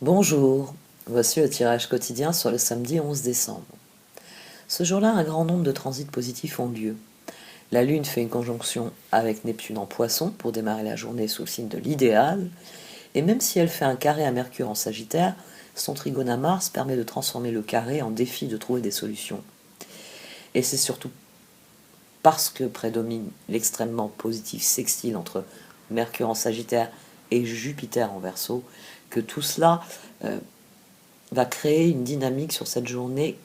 Bonjour, voici le tirage quotidien sur le samedi 11 décembre. Ce jour-là, un grand nombre de transits positifs ont lieu. La Lune fait une conjonction avec Neptune en Poisson pour démarrer la journée sous le signe de l'idéal, et même si elle fait un carré à Mercure en Sagittaire, son trigone à Mars permet de transformer le carré en défi de trouver des solutions. Et c'est surtout parce que prédomine l'extrêmement positif sextile entre Mercure en Sagittaire et Jupiter en Verseau que tout cela va créer une dynamique sur cette journée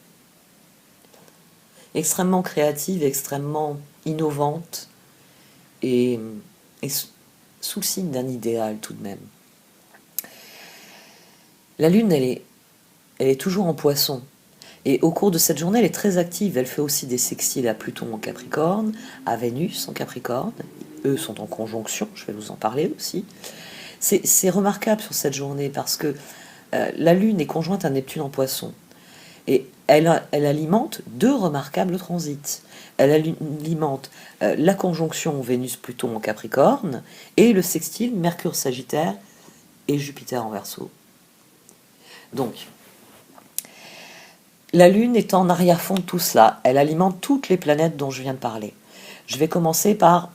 extrêmement créative, extrêmement innovante et, et sous le signe d'un idéal tout de même. La Lune, elle est toujours en Poisson. Et au cours de cette journée, elle est très active. Elle fait aussi des sextiles à Pluton en Capricorne, à Vénus en Capricorne. Eux sont en conjonction, je vais vous en parler aussi. C'est remarquable sur cette journée parce que la Lune est conjointe à Neptune en Poisson. Et elle alimente deux remarquables transits. Elle alimente la conjonction Vénus-Pluton en Capricorne et le sextile Mercure-Sagittaire et Jupiter en Verseau. Donc, la Lune est en arrière-fond de tout cela. Elle alimente toutes les planètes dont je viens de parler. Je vais commencer par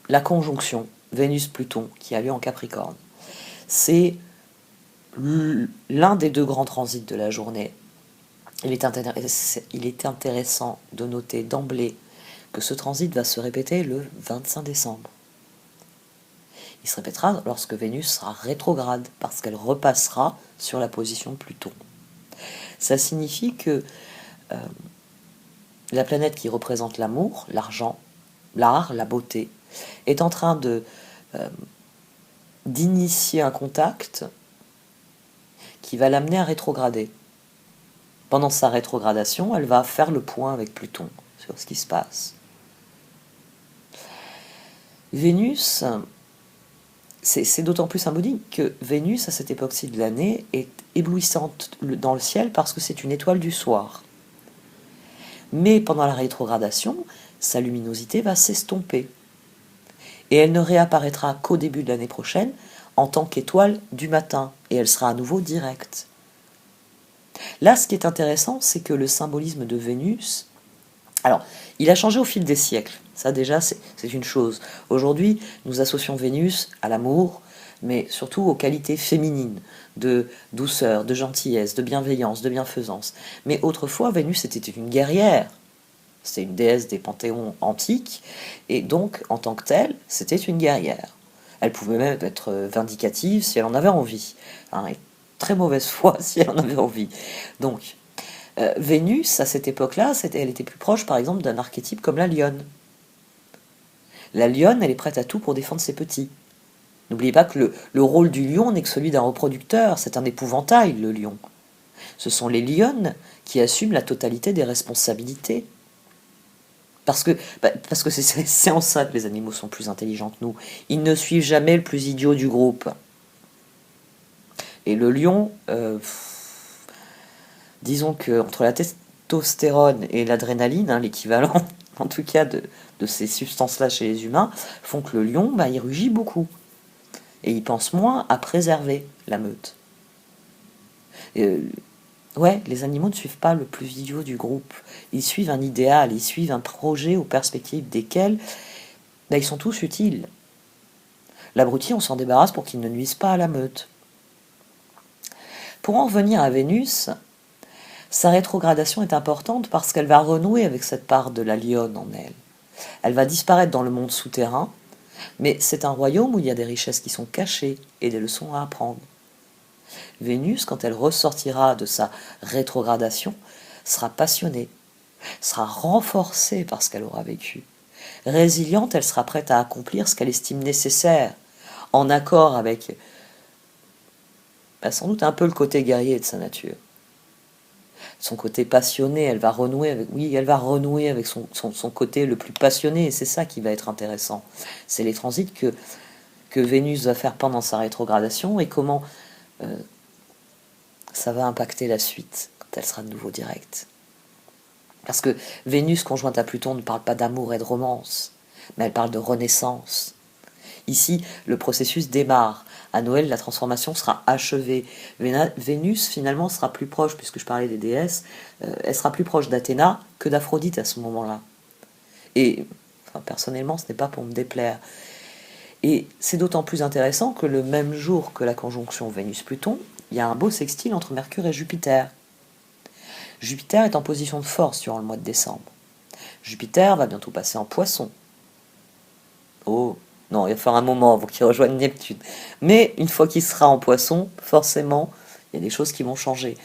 la conjonction Vénus-Pluton qui a lieu en Capricorne. C'est l'un des deux grands transits de la journée. Il est intéressant de noter d'emblée que ce transit va se répéter le 25 décembre. Il se répétera lorsque Vénus sera rétrograde, parce qu'elle repassera sur la position de Pluton. Ça signifie que la planète qui représente l'amour, l'argent, l'art, la beauté, est en train d'initier un contact qui va l'amener à rétrograder. Pendant sa rétrogradation, elle va faire le point avec Pluton sur ce qui se passe. Vénus, c'est d'autant plus symbolique que Vénus, à cette époque-ci de l'année, est éblouissante dans le ciel parce que c'est une étoile du soir. Mais pendant la rétrogradation, sa luminosité va s'estomper. Et elle ne réapparaîtra qu'au début de l'année prochaine en tant qu'étoile du matin. Et elle sera à nouveau directe. Là, ce qui est intéressant, c'est que le symbolisme de Vénus, alors, il a changé au fil des siècles. Ça, déjà, c'est une chose. Aujourd'hui, nous associons Vénus à l'amour, mais surtout aux qualités féminines, de douceur, de gentillesse, de bienveillance, de bienfaisance. Mais autrefois, Vénus était une guerrière. C'était une déesse des panthéons antiques, et donc, en tant que telle, c'était une guerrière. Elle pouvait même être vindicative si elle en avait envie, hein, et très mauvaise foi si elle en avait envie. Donc, Vénus, à cette époque-là, elle était plus proche, par exemple, d'un archétype comme la lionne. La lionne, elle est prête à tout pour défendre ses petits. N'oubliez pas que le rôle du lion n'est que celui d'un reproducteur, c'est un épouvantail, le lion. Ce sont les lionnes qui assument la totalité des responsabilités. Parce que c'est en ça que les animaux sont plus intelligents que nous. Ils ne suivent jamais le plus idiot du groupe. Et le lion, disons qu'entre la testostérone et l'adrénaline, hein, l'équivalent en tout cas de ces substances-là chez les humains, font que le lion, il rugit beaucoup. Et il pense moins à préserver la meute. Ouais, les animaux ne suivent pas le plus idiot du groupe. Ils suivent un idéal, ils suivent un projet aux perspectives desquels ils sont tous utiles. L'abruti, on s'en débarrasse pour qu'il ne nuise pas à la meute. Pour en revenir à Vénus, sa rétrogradation est importante parce qu'elle va renouer avec cette part de la lionne en elle. Elle va disparaître dans le monde souterrain, mais c'est un royaume où il y a des richesses qui sont cachées et des leçons à apprendre. Vénus, quand elle ressortira de sa rétrogradation, sera passionnée, sera renforcée par ce qu'elle aura vécu. Résiliente, elle sera prête à accomplir ce qu'elle estime nécessaire, en accord avec sans doute un peu le côté guerrier de sa nature. Son côté passionné, elle va renouer avec son côté le plus passionné, et c'est ça qui va être intéressant. C'est les transits que Vénus va faire pendant sa rétrogradation et comment ça va impacter la suite quand elle sera de nouveau directe. Parce que Vénus conjointe à Pluton ne parle pas d'amour et de romance, mais elle parle de renaissance. Ici, le processus démarre. À Noël, la transformation sera achevée. Vénus, finalement, sera plus proche, puisque je parlais des déesses, elle sera plus proche d'Athéna que d'Aphrodite à ce moment-là. Et enfin, personnellement, ce n'est pas pour me déplaire. Et c'est d'autant plus intéressant que le même jour que la conjonction Vénus-Pluton, il y a un beau sextile entre Mercure et Jupiter. Jupiter est en position de force durant le mois de décembre. Jupiter va bientôt passer en Poisson. Oh, non, il va falloir un moment avant qu'il rejoigne Neptune. Mais une fois qu'il sera en Poisson, forcément, il y a des choses qui vont changer.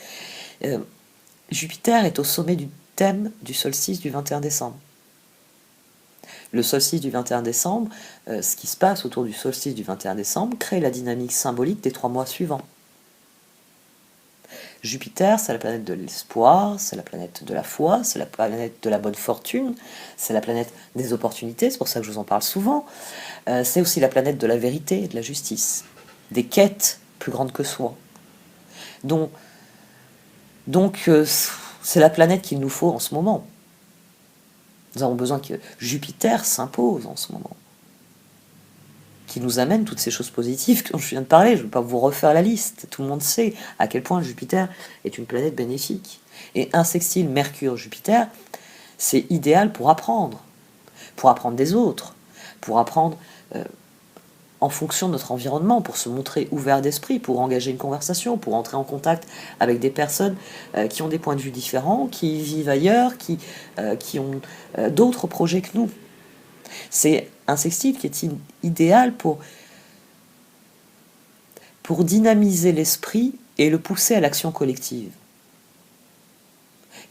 Jupiter est au sommet du thème du solstice du 21 décembre. Le solstice du 21 décembre, ce qui se passe autour du solstice du 21 décembre, crée la dynamique symbolique des 3 mois suivants. Jupiter, c'est la planète de l'espoir, c'est la planète de la foi, c'est la planète de la bonne fortune, c'est la planète des opportunités, c'est pour ça que je vous en parle souvent. C'est aussi la planète de la vérité et de la justice, des quêtes plus grandes que soi. Donc c'est la planète qu'il nous faut en ce moment. Nous avons besoin que Jupiter s'impose en ce moment, qui nous amène toutes ces choses positives dont je viens de parler. Je ne vais pas vous refaire la liste. Tout le monde sait à quel point Jupiter est une planète bénéfique. Et un sextile Mercure-Jupiter, c'est idéal pour apprendre des autres, pour apprendre en fonction de notre environnement, pour se montrer ouvert d'esprit, pour engager une conversation, pour entrer en contact avec des personnes qui ont des points de vue différents, qui vivent ailleurs, qui ont d'autres projets que nous. C'est un sextile qui est idéal pour dynamiser l'esprit et le pousser à l'action collective.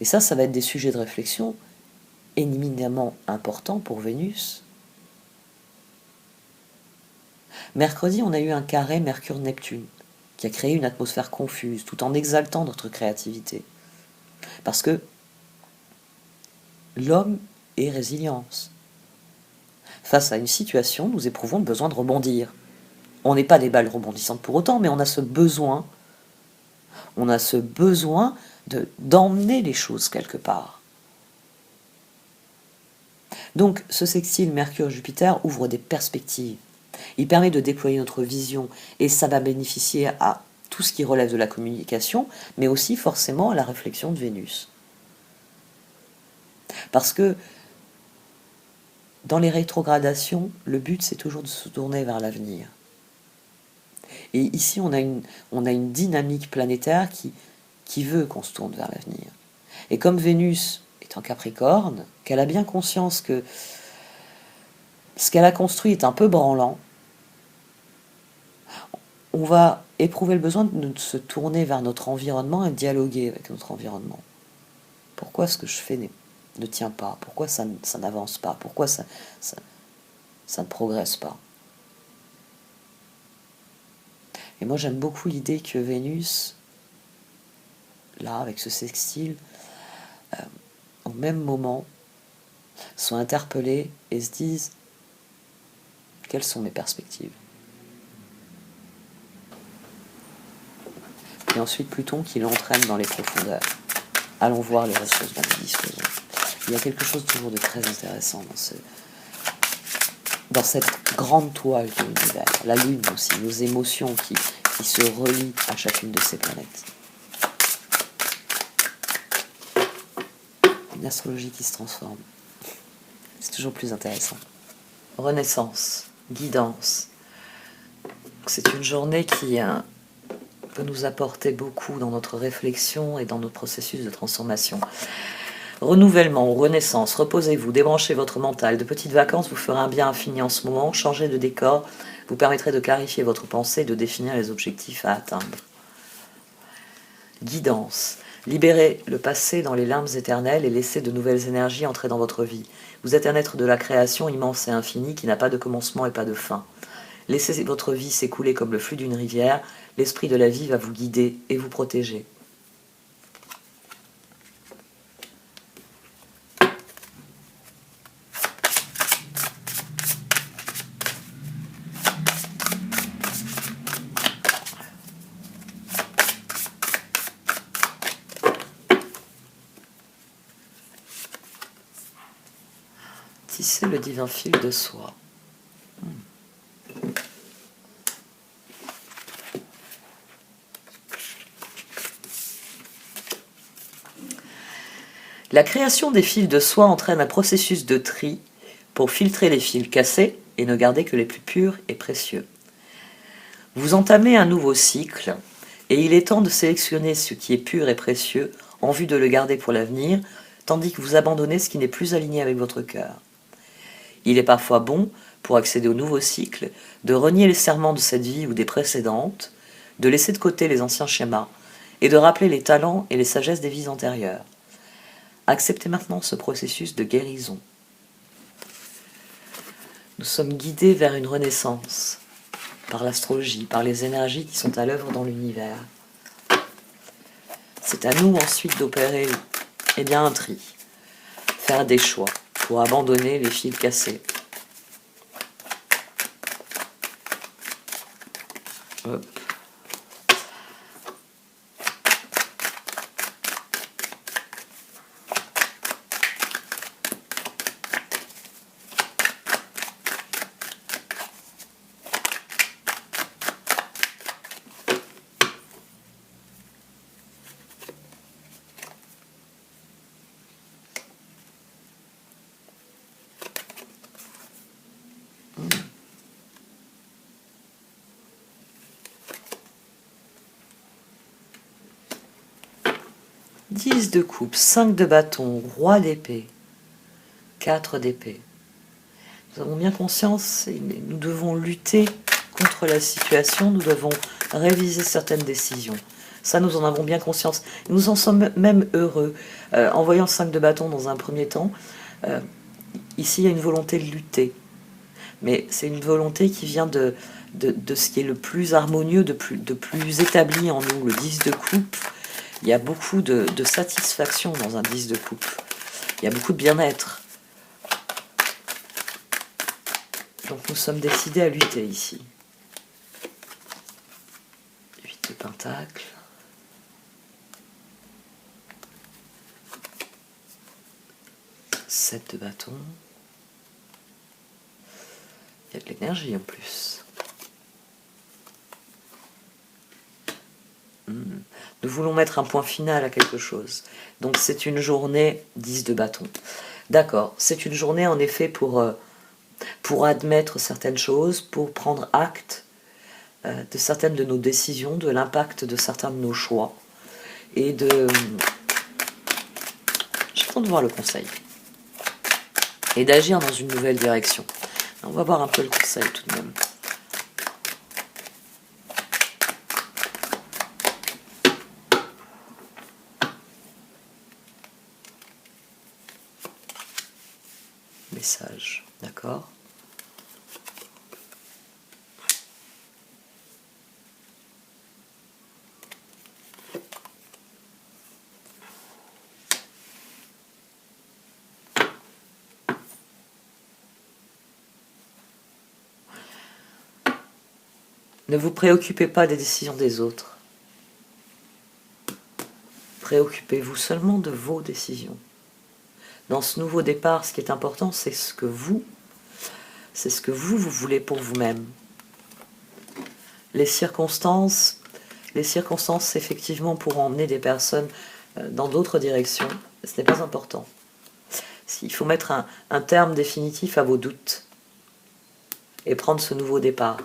Et ça va être des sujets de réflexion éminemment importants pour Vénus. Mercredi, on a eu un carré Mercure-Neptune qui a créé une atmosphère confuse tout en exaltant notre créativité. Parce que l'homme est résilience. Face à une situation, nous éprouvons le besoin de rebondir. On n'est pas des balles rebondissantes pour autant, mais on a ce besoin d'emmener les choses quelque part. Donc ce sextile Mercure-Jupiter ouvre des perspectives. Il permet de déployer notre vision et ça va bénéficier à tout ce qui relève de la communication, mais aussi forcément à la réflexion de Vénus. Parce que dans les rétrogradations, le but c'est toujours de se tourner vers l'avenir. Et ici on a une dynamique planétaire qui veut qu'on se tourne vers l'avenir. Et comme Vénus est en Capricorne, qu'elle a bien conscience que ce qu'elle a construit est un peu branlant, on va éprouver le besoin de se tourner vers notre environnement et de dialoguer avec notre environnement. Pourquoi ce que je fais ne tient pas? Pourquoi ça n'avance pas? Pourquoi ça ne progresse pas? Et moi j'aime beaucoup l'idée que Vénus, là, avec ce sextile, au même moment, soit interpellée et se dise quelles sont mes perspectives. Et ensuite Pluton qui l'entraîne dans les profondeurs. Allons voir les ressources dont nous disposons. Il y a quelque chose toujours de très intéressant dans cette grande toile de l'univers. La Lune aussi, nos émotions qui se relient à chacune de ces planètes. Une astrologie qui se transforme. C'est toujours plus intéressant. Renaissance, guidance. C'est une journée qui peut nous apporter beaucoup dans notre réflexion et dans notre processus de transformation. Renouvellement ou renaissance, reposez-vous, débranchez votre mental. De petites vacances vous ferez un bien infini en ce moment. Changer de décor vous permettrait de clarifier votre pensée et de définir les objectifs à atteindre. Guidance. Libérez le passé dans les limbes éternelles et laissez de nouvelles énergies entrer dans votre vie. Vous êtes un être de la création immense et infini qui n'a pas de commencement et pas de fin. Laissez votre vie s'écouler comme le flux d'une rivière. L'esprit de la vie va vous guider et vous protéger. Tisser le divin fil de soi. La création des fils de soie entraîne un processus de tri pour filtrer les fils cassés et ne garder que les plus purs et précieux. Vous entamez un nouveau cycle et il est temps de sélectionner ce qui est pur et précieux en vue de le garder pour l'avenir, tandis que vous abandonnez ce qui n'est plus aligné avec votre cœur. Il est parfois bon, pour accéder au nouveau cycle, de renier les serments de cette vie ou des précédentes, de laisser de côté les anciens schémas et de rappeler les talents et les sagesses des vies antérieures. Acceptez maintenant ce processus de guérison. Nous sommes guidés vers une renaissance, par l'astrologie, par les énergies qui sont à l'œuvre dans l'univers. C'est à nous ensuite d'opérer un tri, faire des choix pour abandonner les fils cassés. Hop. Hmm. 10 de coupe, 5 de bâton, roi d'épée, 4 d'épée. Nous avons bien conscience et nous devons lutter contre la situation, nous devons réviser certaines décisions. Ça, nous en avons bien conscience. Nous en sommes même heureux. En voyant 5 de bâton dans un premier temps, ici il y a une volonté de lutter. Mais c'est une volonté qui vient de ce qui est le plus harmonieux, de plus établi en nous. Le 10 de coupe, il y a beaucoup de satisfaction dans un 10 de coupe. Il y a beaucoup de bien-être. Donc nous sommes décidés à lutter ici. 8 de pentacle. 7 de bâton. Il y a de l'énergie en plus. Nous voulons mettre un point final à quelque chose. Donc c'est une journée 10 de bâton. D'accord, c'est une journée en effet pour admettre certaines choses, pour prendre acte de certaines de nos décisions, de l'impact de certains de nos choix. Et de... J'attends de voir le conseil. Et d'agir dans une nouvelle direction. On va voir un peu le conseil tout de même. Message, d'accord. Ne vous préoccupez pas des décisions des autres. Préoccupez-vous seulement de vos décisions. Dans ce nouveau départ, ce qui est important, c'est ce que vous voulez pour vous-même. Les circonstances, effectivement, pourront emmener des personnes dans d'autres directions. Ce n'est pas important. Il faut mettre un terme définitif à vos doutes et prendre ce nouveau départ.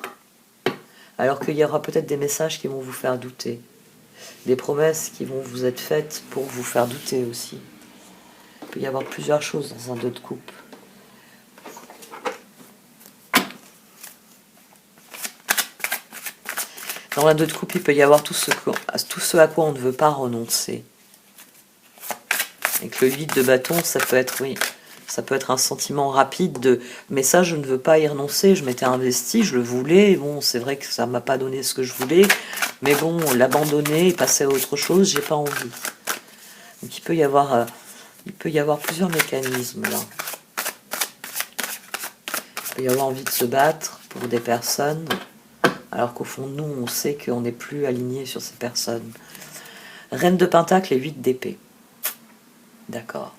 Alors qu'il y aura peut-être des messages qui vont vous faire douter, des promesses qui vont vous être faites pour vous faire douter aussi. Il peut y avoir plusieurs choses dans un 2 de coupe. Dans un 2 de coupe, il peut y avoir tout ce à quoi on ne veut pas renoncer. Et que le 8 de bâton, ça peut être un sentiment rapide de « mais ça, je ne veux pas y renoncer, je m'étais investi, je le voulais, bon, c'est vrai que ça ne m'a pas donné ce que je voulais, mais bon, l'abandonner et passer à autre chose, j'ai pas envie. » Donc il peut y avoir plusieurs mécanismes là. Il peut y avoir envie de se battre pour des personnes, alors qu'au fond de nous, on sait qu'on n'est plus aligné sur ces personnes. Reine de pentacle et 8 d'épée. D'accord.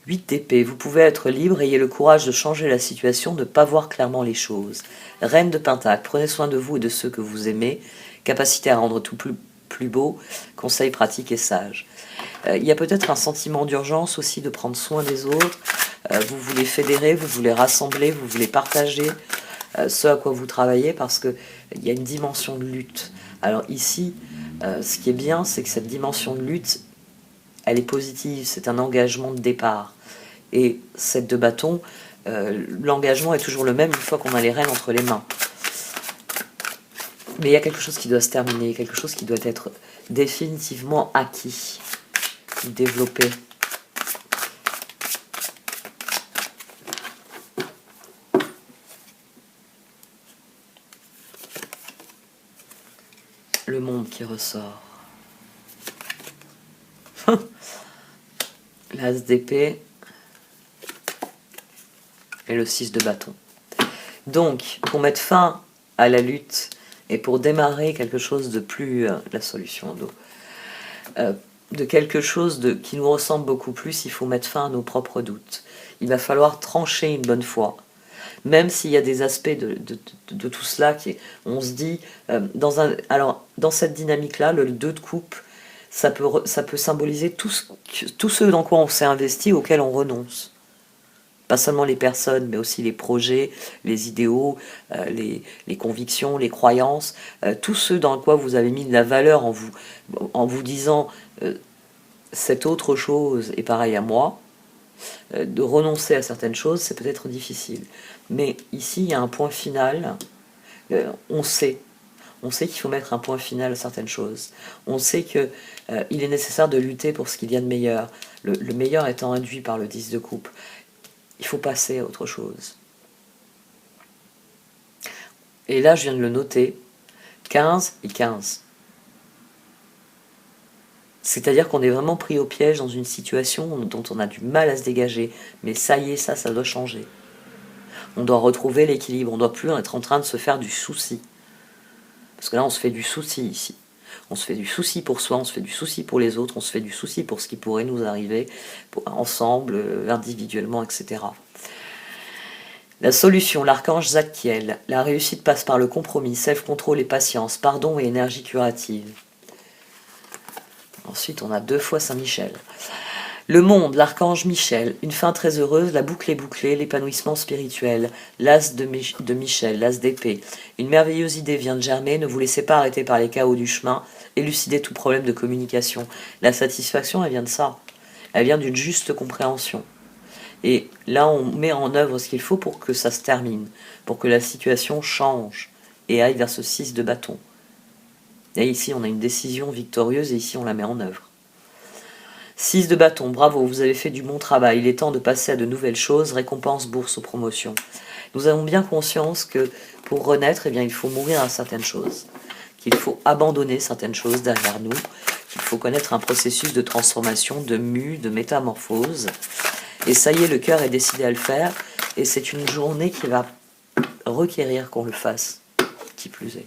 8 d'épée, vous pouvez être libre, ayez le courage de changer la situation, de ne pas voir clairement les choses. Reine de pentacle, prenez soin de vous et de ceux que vous aimez, capacité à rendre tout plus plus beau, conseil pratique et sage. Il y a peut-être un sentiment d'urgence aussi de prendre soin des autres. Vous voulez fédérer, vous voulez rassembler, vous voulez partager ce à quoi vous travaillez parce qu'il y a une dimension de lutte. Alors ici, ce qui est bien, c'est que cette dimension de lutte, elle est positive, c'est un engagement de départ. Et cette de bâton, l'engagement est toujours le même une fois qu'on a les rênes entre les mains. Mais il y a quelque chose qui doit se terminer, quelque chose qui doit être définitivement acquis, développé. Le monde qui ressort. L'as d'épée et le 6 de bâton. Donc, pour mettre fin à la lutte et pour démarrer quelque chose de plus... la solution d'eau. De quelque chose qui nous ressemble beaucoup plus, il faut mettre fin à nos propres doutes. Il va falloir trancher une bonne fois. Même s'il y a des aspects de tout cela on se dit... dans cette dynamique-là, le 2 de coupe, ça peut symboliser tout ce dans quoi on s'est investi, auquel on renonce. Pas seulement les personnes, mais aussi les projets, les idéaux, les convictions, les croyances, tout ce dans quoi vous avez mis de la valeur en vous disant cette autre chose est pareil à moi. De renoncer à certaines choses, c'est peut-être difficile. Mais ici, il y a un point final. On sait qu'il faut mettre un point final à certaines choses. On sait qu'il est nécessaire de lutter pour ce qu'il y a de meilleur. Le meilleur étant induit par le 10 de coupe. Il faut passer à autre chose. Et là, je viens de le noter, 15 et 15. C'est-à-dire qu'on est vraiment pris au piège dans une situation dont on a du mal à se dégager. Mais ça y est, ça doit changer. On doit retrouver l'équilibre. On ne doit plus être en train de se faire du souci. Parce que là, on se fait du souci ici. On se fait du souci pour soi, on se fait du souci pour les autres, on se fait du souci pour ce qui pourrait nous arriver, ensemble, individuellement, etc. La solution, l'archange Zadkiel. La réussite passe par le compromis, self-control et patience, pardon et énergie curative. Ensuite, on a 2 fois Saint-Michel. Le monde, l'archange Michel. Une fin très heureuse, la boucle est bouclée, l'épanouissement spirituel. L'as de Michel, l'as d'épée. Une merveilleuse idée vient de germer, ne vous laissez pas arrêter par les chaos du chemin, élucidez tout problème de communication. La satisfaction, elle vient de ça. Elle vient d'une juste compréhension. Et là, on met en œuvre ce qu'il faut pour que ça se termine, pour que la situation change et aille vers ce 6 de bâton. Et ici, on a une décision victorieuse et ici, on la met en œuvre. 6 de bâton, bravo, vous avez fait du bon travail. Il est temps de passer à de nouvelles choses, récompense, bourse ou promotion. Nous avons bien conscience que pour renaître, eh bien, il faut mourir à certaines choses, qu'il faut abandonner certaines choses derrière nous, qu'il faut connaître un processus de transformation, de mue, de métamorphose. Et ça y est, le cœur est décidé à le faire. Et c'est une journée qui va requérir qu'on le fasse, qui plus est.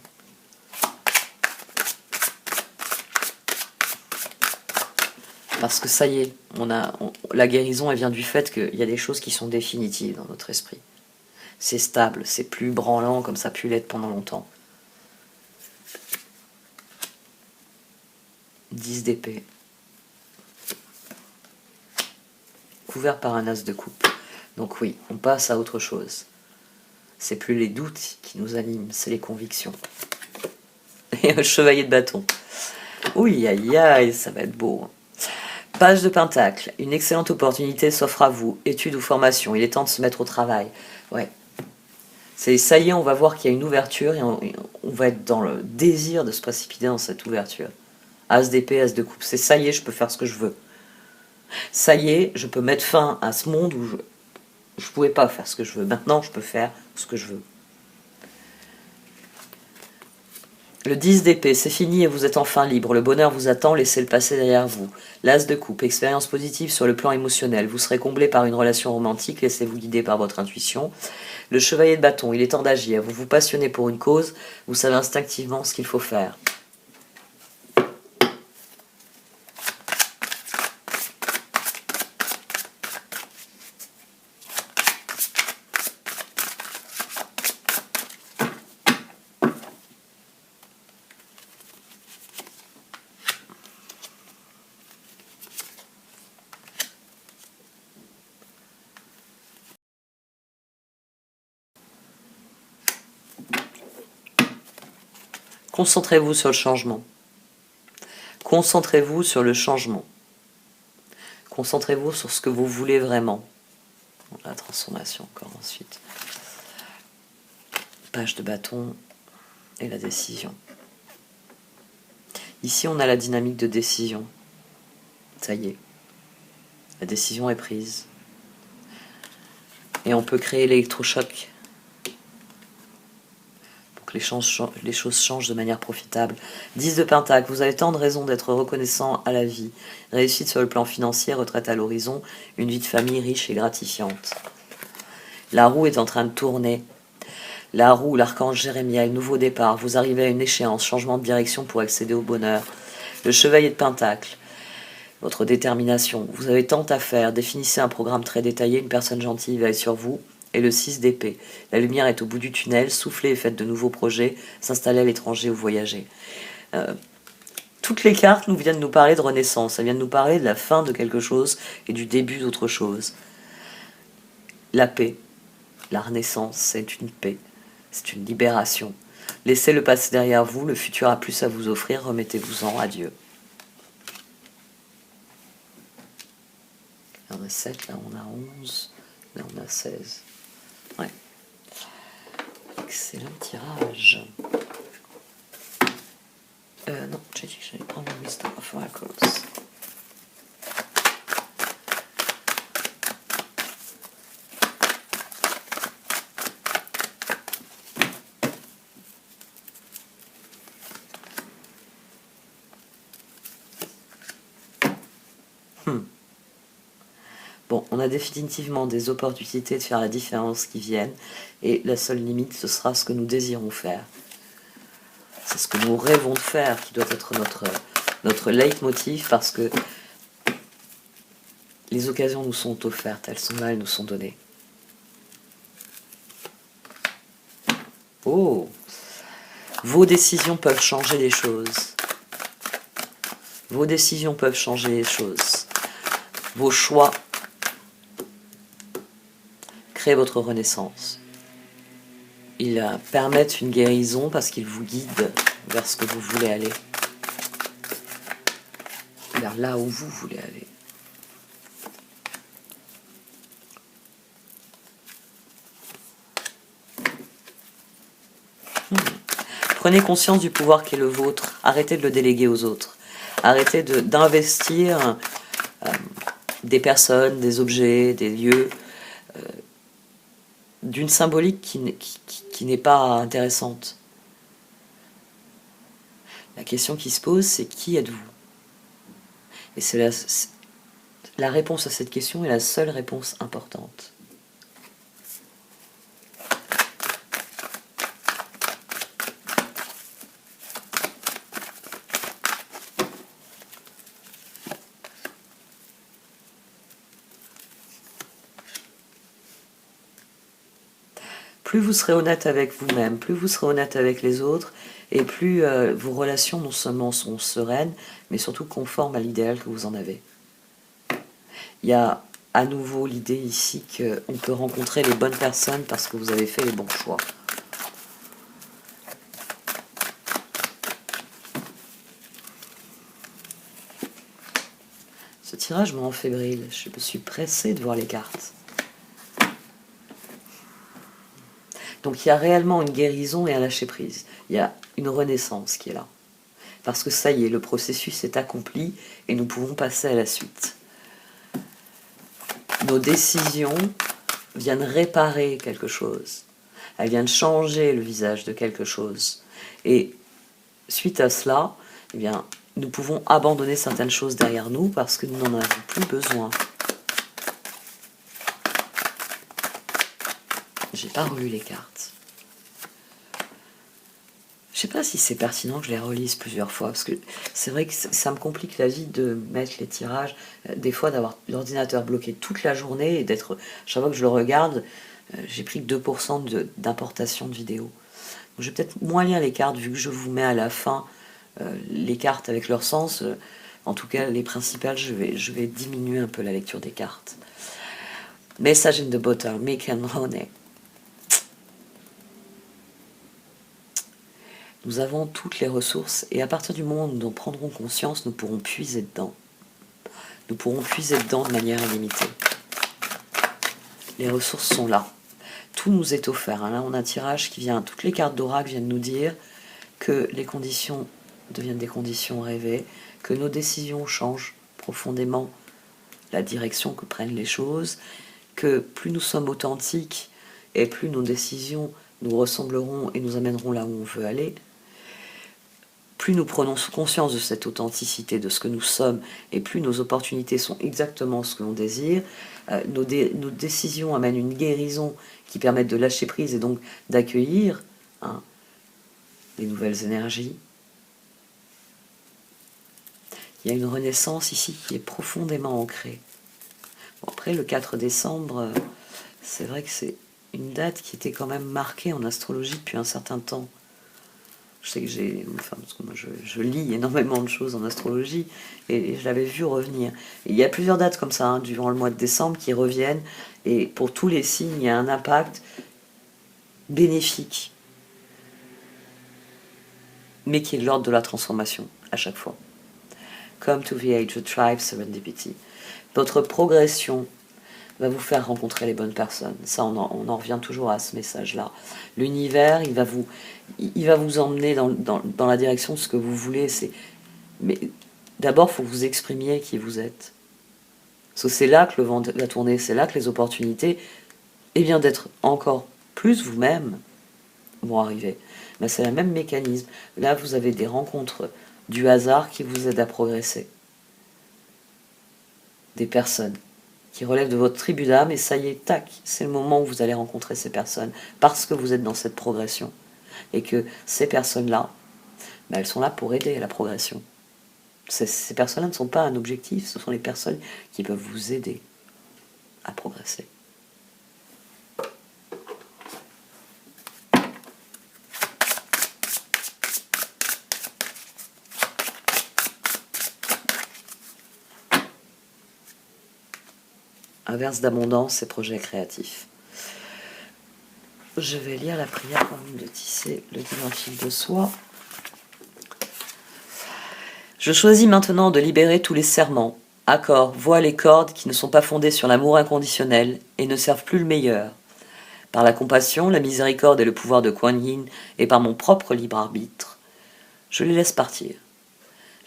Parce que ça y est, la guérison, elle vient du fait qu'il y a des choses qui sont définitives dans notre esprit. C'est stable, c'est plus branlant comme ça a pu l'être pendant longtemps. 10 d'épée. Couvert par un as de coupe. Donc oui, on passe à autre chose. C'est plus les doutes qui nous animent, c'est les convictions. Et un chevalier de bâton. Oui, aïe, aïe, ça va être beau. Page de Pentacle. Une excellente opportunité s'offre à vous. Études ou formation. Il est temps de se mettre au travail. Ouais. Ça y est, on va voir qu'il y a une ouverture et on va être dans le désir de se précipiter dans cette ouverture. As d'épée, as de coupe. C'est ça y est, je peux faire ce que je veux. Ça y est, je peux mettre fin à ce monde où je pouvais pas faire ce que je veux. Maintenant, je peux faire ce que je veux. Le 10 d'épée, c'est fini et vous êtes enfin libre. Le bonheur vous attend, laissez-le passer derrière vous. L'as de coupe, expérience positive sur le plan émotionnel. Vous serez comblé par une relation romantique, laissez-vous guider par votre intuition. Le chevalier de bâton, il est temps d'agir. Vous vous passionnez pour une cause, vous savez instinctivement ce qu'il faut faire. Concentrez-vous sur le changement. Concentrez-vous sur le changement. Concentrez-vous sur ce que vous voulez vraiment. La transformation encore ensuite. Page de bâton et la décision. Ici, on a la dynamique de décision. Ça y est. La décision est prise. Et on peut créer l'électrochoc pour que les choses changent de manière profitable. 10 de Pentacle, vous avez tant de raisons d'être reconnaissant à la vie. Réussite sur le plan financier, retraite à l'horizon, une vie de famille riche et gratifiante. La roue est en train de tourner. La roue, l'archange Jérémiel, nouveau départ, vous arrivez à une échéance, changement de direction pour accéder au bonheur. Le chevalier de Pentacle, votre détermination, vous avez tant à faire, définissez un programme très détaillé, une personne gentille veille sur vous. Et le 6 d'épée, la lumière est au bout du tunnel, soufflez et faites de nouveaux projets, s'installer à l'étranger ou voyager. Toutes les cartes nous viennent nous parler de renaissance, elles viennent nous parler de la fin de quelque chose et du début d'autre chose. La paix, la renaissance, c'est une paix, c'est une libération. Laissez le passé derrière vous, le futur a plus à vous offrir, remettez-vous-en, adieu. Là on a 7, là on a 11, là on a 16. Ouais. Excellent tirage. Non, j'ai dit que j'allais prendre le Wisdom of Oracles. Bon, on a définitivement des opportunités de faire la différence qui viennent, et la seule limite, ce sera ce que nous désirons faire. C'est ce que nous rêvons de faire qui doit être notre leitmotiv, parce que les occasions nous sont offertes, elles sont là, elles nous sont données. Oh! Vos décisions peuvent changer les choses. Vos décisions peuvent changer les choses. Vos choix créent votre renaissance. Ils permettent une guérison parce qu'ils vous guident vers ce que vous voulez aller. Vers là où vous voulez aller. Prenez conscience du pouvoir qui est le vôtre. Arrêtez de le déléguer aux autres. Arrêtez d'investir des personnes, des objets, des lieux, d'une symbolique qui n'est pas intéressante. La question qui se pose, c'est qui êtes-vous? Et c'est la réponse à cette question est la seule réponse importante. Plus vous serez honnête avec vous-même, plus vous serez honnête avec les autres, et plus vos relations non seulement sont sereines, mais surtout conformes à l'idéal que vous en avez. Il y a à nouveau l'idée ici qu'on peut rencontrer les bonnes personnes parce que vous avez fait les bons choix. Ce tirage me rend fébrile, je me suis pressée de voir les cartes. Donc il y a réellement une guérison et un lâcher-prise. Il y a une renaissance qui est là. Parce que ça y est, le processus est accompli et nous pouvons passer à la suite. Nos décisions viennent réparer quelque chose. Elles viennent changer le visage de quelque chose. Et suite à cela, eh bien, nous pouvons abandonner certaines choses derrière nous parce que nous n'en avons plus besoin. J'ai pas relu les cartes. Je sais pas si c'est pertinent que je les relise plusieurs fois, parce que c'est vrai que ça me complique la vie de mettre les tirages, des fois d'avoir l'ordinateur bloqué toute la journée et d'être, chaque fois que je le regarde, j'ai pris que 2% d'importation de vidéos. Donc, je vais peut-être moins lire les cartes, vu que je vous mets à la fin les cartes avec leur sens. En tout cas, les principales, je vais diminuer un peu la lecture des cartes. Message in the bottle, Mick and Roney. Nous avons toutes les ressources et à partir du moment où nous en prendrons conscience, nous pourrons puiser dedans. Nous pourrons puiser dedans de manière illimitée. Les ressources sont là. Tout nous est offert. Là, on a un tirage qui vient, toutes les cartes d'oracle viennent nous dire que les conditions deviennent des conditions rêvées, que nos décisions changent profondément la direction que prennent les choses, que plus nous sommes authentiques et plus nos décisions nous ressembleront et nous amèneront là où on veut aller, plus nous prenons conscience de cette authenticité, de ce que nous sommes, et plus nos opportunités sont exactement ce que l'on désire, nos décisions amènent une guérison qui permet de lâcher prise et donc d'accueillir des nouvelles énergies. Il y a une renaissance ici qui est profondément ancrée. Bon, après, le 4 décembre, c'est vrai que c'est une date qui était quand même marquée en astrologie depuis un certain temps. Je sais que parce que moi je lis énormément de choses en astrologie et je l'avais vu revenir. Et il y a plusieurs dates comme ça durant le mois de décembre qui reviennent et pour tous les signes il y a un impact bénéfique, mais qui est de l'ordre de la transformation à chaque fois. Come to the age of tribe serendipity. Votre progression va vous faire rencontrer les bonnes personnes. Ça, on en revient toujours à ce message-là. L'univers, il va vous emmener dans la direction de ce que vous voulez. Mais d'abord, il faut que vous exprimiez qui vous êtes. Parce que c'est là que le vent va tourner, c'est là que les opportunités, et bien d'être encore plus vous-même, vont arriver. Mais c'est le même mécanisme. Là, vous avez des rencontres du hasard qui vous aident à progresser. Des personnes qui relèvent de votre tribu d'âme, et ça y est, tac, c'est le moment où vous allez rencontrer ces personnes, parce que vous êtes dans cette progression. Et que ces personnes-là, elles sont là pour aider à la progression. Ces personnes-là ne sont pas un objectif, ce sont les personnes qui peuvent vous aider à progresser. Inverse d'abondance et projet créatif. Je vais lire la prière quand même de tisser le divin fil de soie. Je choisis maintenant de libérer tous les serments, accords, voiles et cordes qui ne sont pas fondés sur l'amour inconditionnel et ne servent plus le meilleur. Par la compassion, la miséricorde et le pouvoir de Kuan Yin, et par mon propre libre arbitre, je les laisse partir.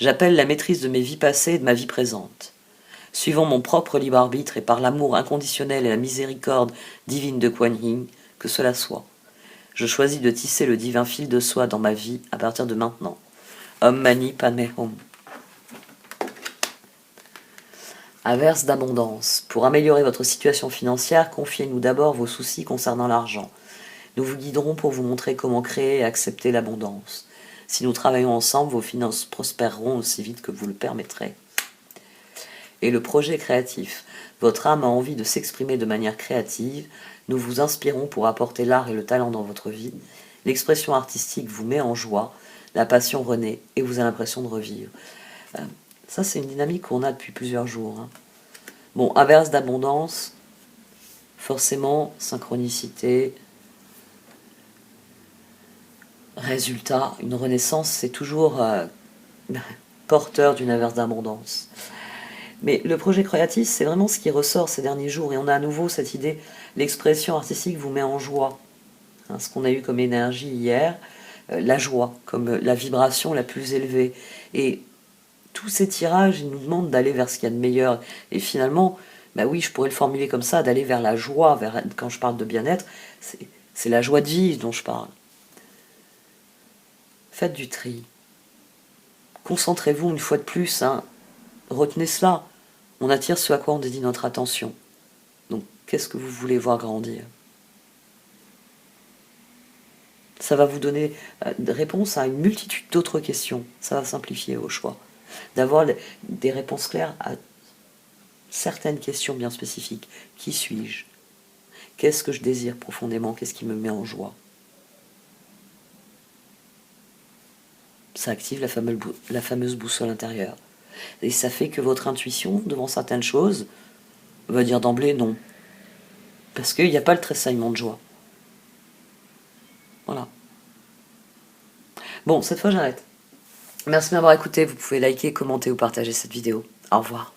J'appelle la maîtrise de mes vies passées et de ma vie présente. Suivant mon propre libre arbitre et par l'amour inconditionnel et la miséricorde divine de Kuan Yin, que cela soit. Je choisis de tisser le divin fil de soie dans ma vie à partir de maintenant. Om Mani Padme Hum. Averse d'abondance. Pour améliorer votre situation financière, confiez-nous d'abord vos soucis concernant l'argent. Nous vous guiderons pour vous montrer comment créer et accepter l'abondance. Si nous travaillons ensemble, vos finances prospéreront aussi vite que vous le permettrez. Et le projet créatif. Votre âme a envie de s'exprimer de manière créative. Nous vous inspirons pour apporter l'art et le talent dans votre vie. L'expression artistique vous met en joie. La passion renaît et vous avez l'impression de revivre. Ça, c'est une dynamique qu'on a depuis plusieurs jours. Bon, averse d'abondance, forcément, synchronicité, résultat. Une renaissance, c'est toujours porteur d'une averse d'abondance. Mais le projet créatif, c'est vraiment ce qui ressort ces derniers jours. Et on a à nouveau cette idée, l'expression artistique vous met en joie. Ce qu'on a eu comme énergie hier, la joie, comme la vibration la plus élevée. Et tous ces tirages, ils nous demandent d'aller vers ce qu'il y a de meilleur. Et finalement, oui, je pourrais le formuler comme ça, d'aller vers la joie. Quand je parle de bien-être, c'est la joie de vivre dont je parle. Faites du tri. Concentrez-vous une fois de plus. Retenez cela. On attire ce à quoi on dédie notre attention. Donc, qu'est-ce que vous voulez voir grandir ? Ça va vous donner des réponses à une multitude d'autres questions. Ça va simplifier vos choix. D'avoir des réponses claires à certaines questions bien spécifiques. Qui suis-je ? Qu'est-ce que je désire profondément ? Qu'est-ce qui me met en joie ? Ça active la fameuse boussole intérieure. Et ça fait que votre intuition, devant certaines choses, va dire d'emblée non. Parce qu'il n'y a pas le tressaillement de joie. Voilà. Bon, cette fois j'arrête. Merci de m'avoir écouté, vous pouvez liker, commenter ou partager cette vidéo. Au revoir.